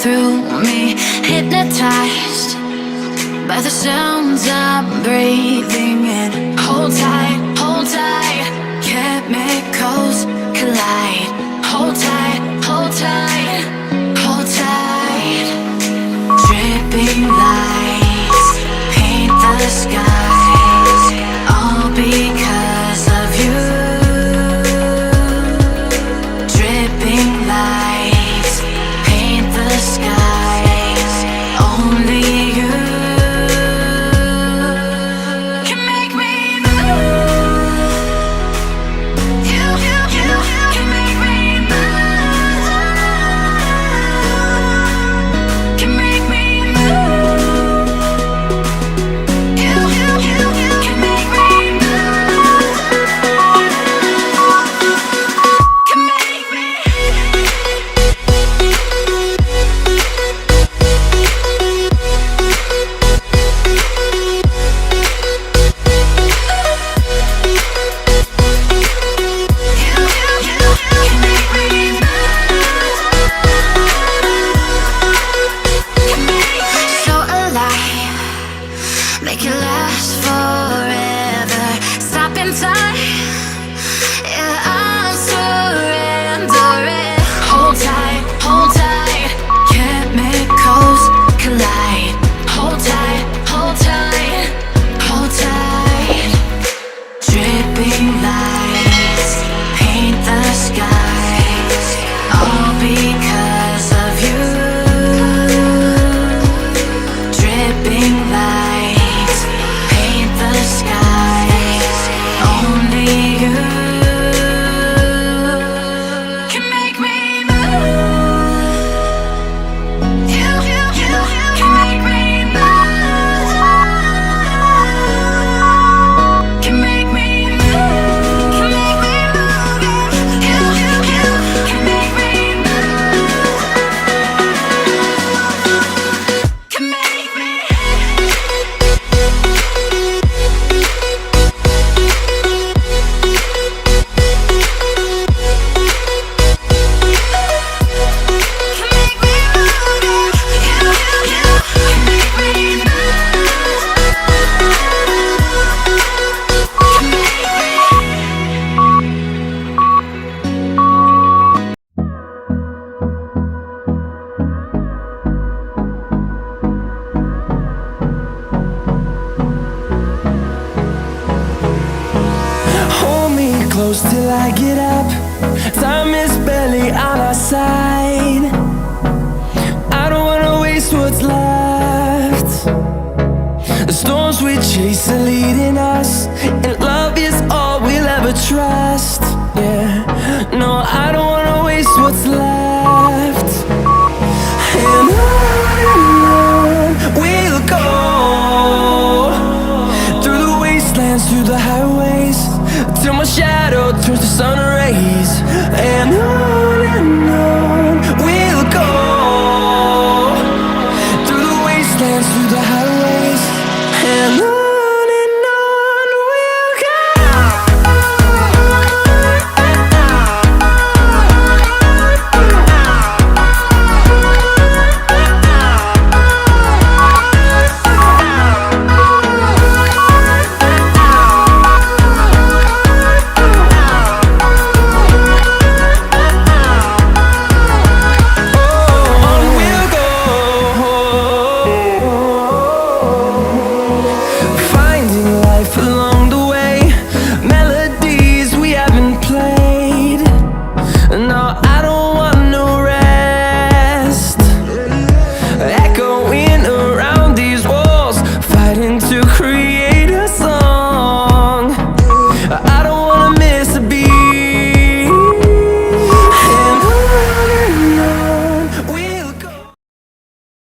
through me, hypnotized by the sounds I'm breathing in. Hold tight, chemicals collide. Hold tight, hold tight, hold tight. Dripping lights paint the skies, all because of you. Dripping lights paint the skies, only you can make me move. You can make me move. Can make me move. You can make me move. Can make me. So alive, make it last forever. Stop in time, yeah, I'm surrendering. Hold tight, chemicals collide. Hold tight, hold tight, hold tight. Dripping lights paint the skies, all because of you. Dripping lights paint the skies, only you can make me move. You can make me move. Can make me move. Can make me move. You can make me move. Can make me. Hold me close till I get up. Time is barely on our side. I don't wanna waste what's left. The storms we chase are leading us, and love is all we'll ever trust. Yeah, no, I don't wanna waste what's left. And on we'll go, through the wastelands, through the highways, till my shadow turns to sun rays. And on we'll go, through the wastelands, through the highways, and on we'll go. Create